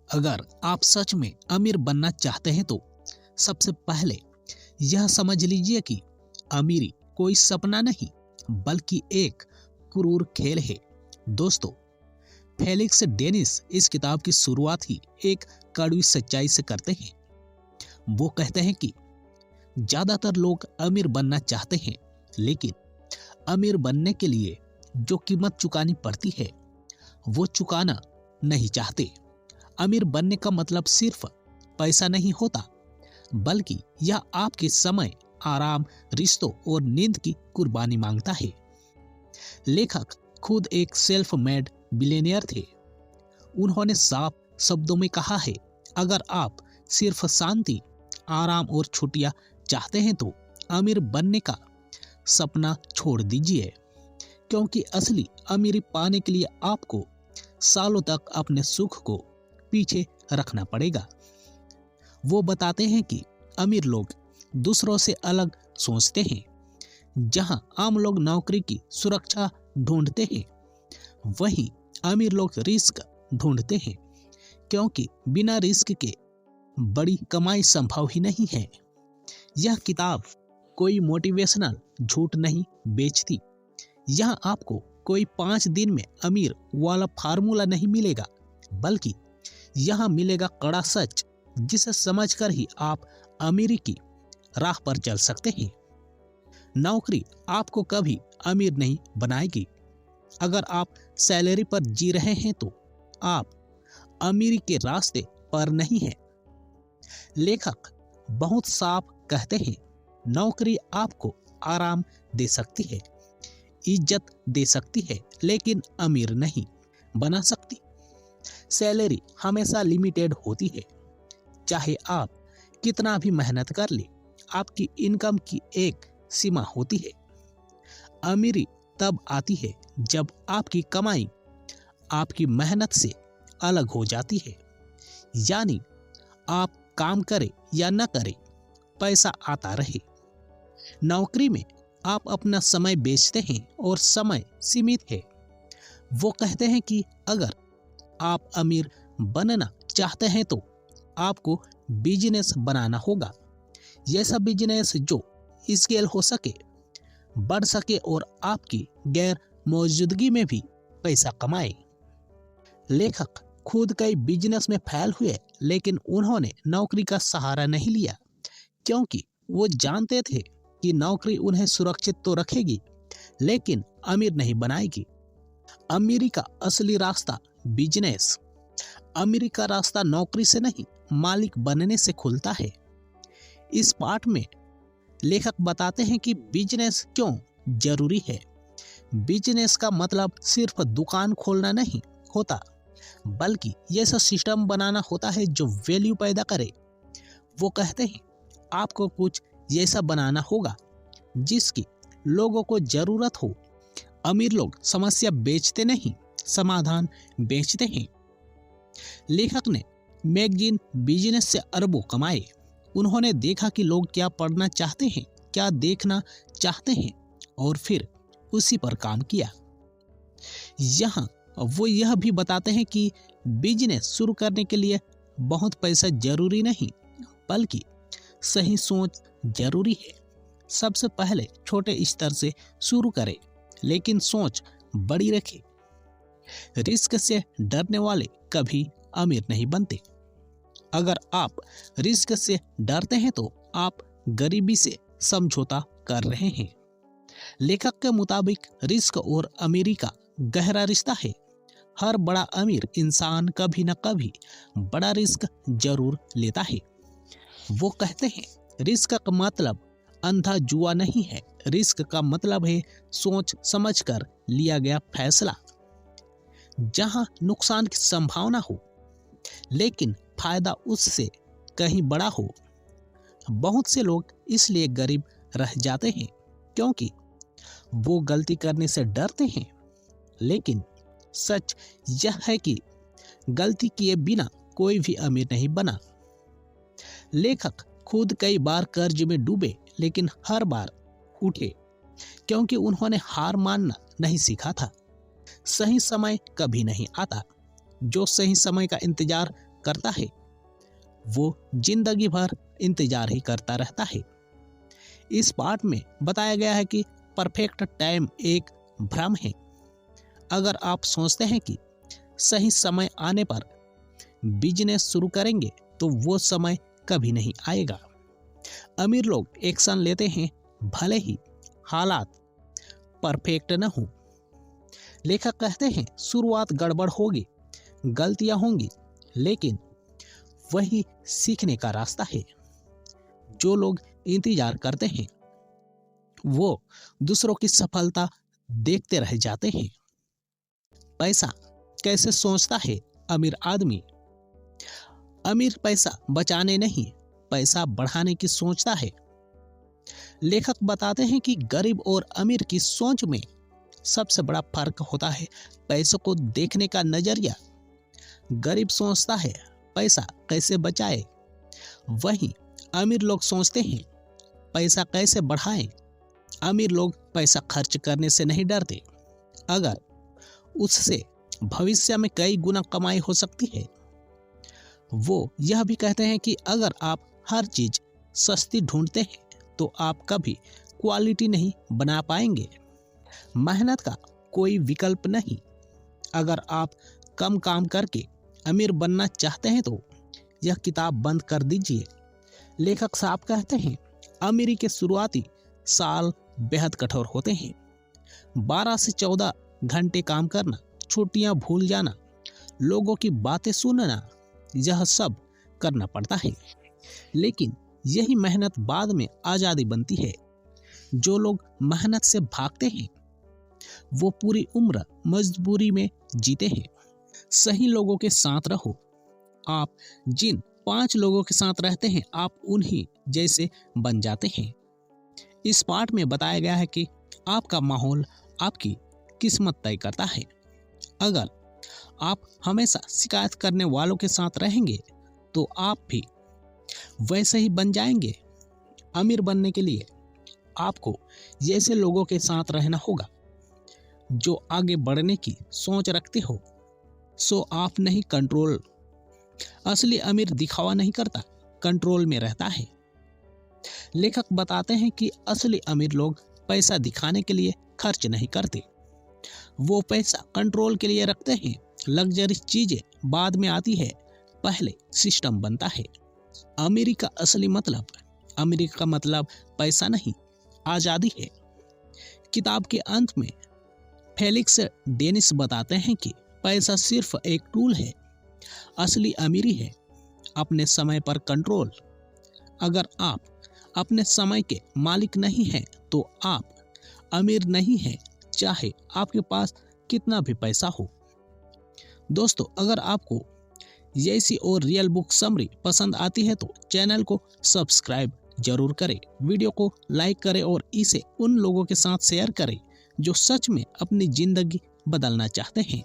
अगर आप सच में अमीर बनना चाहते हैं तो सबसे पहले यह समझ लीजिए कि अमीरी कोई सपना नहीं बल्कि एक क्रूर खेल है। दोस्तों, फेलिक्स डेनिस इस किताब की शुरुआत ही एक कड़वी सच्चाई से करते हैं। वो कहते हैं कि ज्यादातर लोग अमीर बनना चाहते हैं, लेकिन अमीर बनने के लिए जो कीमत चुकानी पड़ती है वो चुकाना नहीं चाहते। अमीर बनने का मतलब सिर्फ पैसा नहीं होता, बल्कि यह आपके समय, आराम, रिश्तों और नींद की कुर्बानी मांगता है। लेखक खुद एक सेल्फ मेड बिलियनियर थे। उन्होंने साफ शब्दों में कहा है, अगर आप सिर्फ शांति, आराम और छुट्टियां चाहते हैं तो अमीर बनने का सपना छोड़ दीजिए, क्योंकि असली अमीरी पाने के लिए आपको सालों तक अपने सुख को पीछे रखना पड़ेगा। वो बताते हैं कि अमीर लोग दूसरों से अलग सोचते हैं। जहां आम लोग नौकरी की सुरक्षा ढूंढते हैं, वहीं अमीर लोग रिस्क ढूंढते हैं, क्योंकि बिना रिस्क के बड़ी कमाई संभव ही नहीं है। यह किताब कोई मोटिवेशनल झूठ नहीं बेचती। यहाँ आपको कोई 5 दिन में अमीर वाला फार्मूला नहीं मिलेगा, बल्कि यहाँ मिलेगा कड़ा सच, जिसे समझकर ही आप अमीरी की राह पर चल सकते हैं। नौकरी आपको कभी अमीर नहीं बनाएगी। अगर आप सैलरी पर जी रहे हैं तो आप अमीरी के रास्ते पर नहीं हैं। लेखक बहुत साफ कहते हैं, नौकरी आपको आराम दे सकती है, इज्जत दे सकती है, लेकिन अमीर नहीं बना सकती। सैलरी हमेशा लिमिटेड होती है। चाहे आप कितना भी मेहनत कर ले, आपकी इनकम की एक सीमा होती है। अमीरी तब आती है जब आपकी कमाई आपकी मेहनत से अलग हो जाती है। यानी आप काम करें या न करें, पैसा आता रहे। नौकरी में आप अपना समय बेचते हैं और समय सीमित है। वो कहते हैं कि अगर आप अमीर बनना चाहते हैं तो आपको बिजनेस बनाना होगा। ऐसा बिजनेस जो स्केल हो सके, बढ़ सके और आपकी गैर मौजूदगी में भी पैसा कमाए। लेखक खुद कई बिजनेस में फैल हुए, लेकिन उन्होंने नौकरी का सहारा नहीं लिया, क्योंकि वो जानते थे कि नौकरी उन्हें सुरक्षित तो रखेगी, लेकिन अमीर नहीं बनाएगी। अमीरी का असली रास्ता बिजनेस। अमीरी का रास्ता नौकरी से नहीं, मालिक बनने से खुलता है। इस पाठ में लेखक बताते हैं कि बिजनेस क्यों जरूरी है। बिजनेस का मतलब सिर्फ दुकान खोलना नहीं होता, बल्कि ऐसा सिस्टम बनाना होता है जो वैल्यू पैदा करे। वो कहते हैं, आपको कुछ ऐसा बनाना होगा जिसकी लोगों को जरूरत हो। अमीर लोग समस्या बेचते नहीं, समाधान बेचते हैं। लेखक ने मैगजीन बिजनेस से अरबों कमाए। उन्होंने देखा कि लोग क्या पढ़ना चाहते हैं, क्या देखना चाहते हैं, और फिर उसी पर काम किया। यहाँ वो यह भी बताते हैं कि बिजनेस शुरू करने के लिए बहुत पैसा जरूरी नहीं, बल्कि सही सोच जरूरी है। सबसे पहले छोटे स्तर से शुरू करें, लेकिन सोच बड़ी रखें। रिस्क से डरने वाले कभी अमीर नहीं बनते। अगर आप रिस्क से डरते हैं तो आप गरीबी से समझौता कर रहे हैं। लेखक के मुताबिक रिस्क और अमीरी का गहरा रिश्ता है। हर बड़ा अमीर इंसान कभी न कभी बड़ा रिस्क जरूर लेता है। वो कहते हैं, रिस्क का मतलब अंधा जुआ नहीं है। रिस्क का मतलब है सोच समझकर लिया गया फैसला, जहां नुकसान की संभावना हो लेकिन फायदा उससे कहीं बड़ा हो। बहुत से लोग इसलिए गरीब रह जाते हैं क्योंकि वो गलती करने से डरते हैं, लेकिन सच यह है कि गलती किए बिना कोई भी अमीर नहीं बना। लेखक खुद कई बार कर्ज में डूबे, लेकिन हर बार उठे क्योंकि उन्होंने हार मानना नहीं सीखा था। सही समय कभी नहीं आता। जो सही समय का इंतजार करता है वो जिंदगी भर इंतजार ही करता रहता है। इस पाठ में बताया गया है कि परफेक्ट टाइम एक भ्रम है। अगर आप सोचते हैं कि सही समय आने पर बिजनेस शुरू करेंगे तो वो समय कभी नहीं आएगा। अमीर लोग एक्शन लेते हैं भले ही हालात परफेक्ट न हो। लेखक कहते हैं शुरुआत गड़बड़ होगी, गलतियां होंगी, लेकिन वही सीखने का रास्ता है। जो लोग इंतजार करते हैं वो दूसरों की सफलता देखते रह जाते हैं। पैसा कैसे सोचता है अमीर आदमी? अमीर पैसा बचाने नहीं, पैसा बढ़ाने की सोचता है। लेखक बताते हैं कि गरीब और अमीर की सोच में सबसे बड़ा फर्क होता है पैसों को देखने का नजरिया। गरीब सोचता है पैसा कैसे बचाए, वहीं अमीर लोग सोचते हैं पैसा कैसे बढ़ाएं। अमीर लोग पैसा खर्च करने से नहीं डरते, अगर उससे भविष्य में कई गुना कमाई हो सकती है। वो यह भी कहते हैं कि अगर आप हर चीज सस्ती ढूंढते हैं तो आप कभी क्वालिटी नहीं बना पाएंगे। मेहनत का कोई विकल्प नहीं। अगर आप कम काम करके अमीर बनना चाहते हैं तो यह किताब बंद कर दीजिए। लेखक साहब कहते हैं अमीरी के शुरुआती साल बेहद कठोर होते हैं। 12 से 14 घंटे काम करना, छुट्टियां भूल जाना, लोगों की बातें सुनना, यह सब करना पड़ता है। लेकिन यही मेहनत बाद में आजादी बनती है। जो लोग मेहनत से भागते हैं वो पूरी उम्र मजबूरी में जीते हैं। सही लोगों के साथ रहो। आप जिन 5 लोगों के साथ रहते हैं आप उन्हीं जैसे बन जाते हैं। इस पाठ में बताया गया है कि आपका माहौल आपकी किस्मत तय करता है। अगर आप हमेशा शिकायत करने वालों के साथ रहेंगे तो आप भी वैसे ही बन जाएंगे। अमीर बनने के लिए आपको ऐसे लोगों के साथ रहना होगा जो आगे बढ़ने की सोच रखते हो। सो आप नहीं कंट्रोल। असली अमीर दिखावा नहीं करता, कंट्रोल में रहता है। लेखक बताते हैं कि असली अमीर लोग पैसा दिखाने के लिए खर्च नहीं करते, वो पैसा कंट्रोल के लिए रखते हैं। लग्जरी चीजें बाद में आती है, पहले सिस्टम बनता है। अमीरी का असली मतलब, अमीरी का मतलब पैसा नहीं, आजादी है। किताब के अंत में फेलिक्स डेनिस बताते हैं कि पैसा सिर्फ एक टूल है, असली अमीरी है अपने समय पर कंट्रोल। अगर आप अपने समय के मालिक नहीं हैं तो आप अमीर नहीं हैं, चाहे आपके पास कितना भी पैसा हो। दोस्तों, अगर आपको ऐसी और रियल बुक समरी पसंद आती है तो चैनल को सब्सक्राइब जरूर करें, वीडियो को लाइक करें और इसे उन लोगों के साथ शेयर करें जो सच में अपनी जिंदगी बदलना चाहते हैं।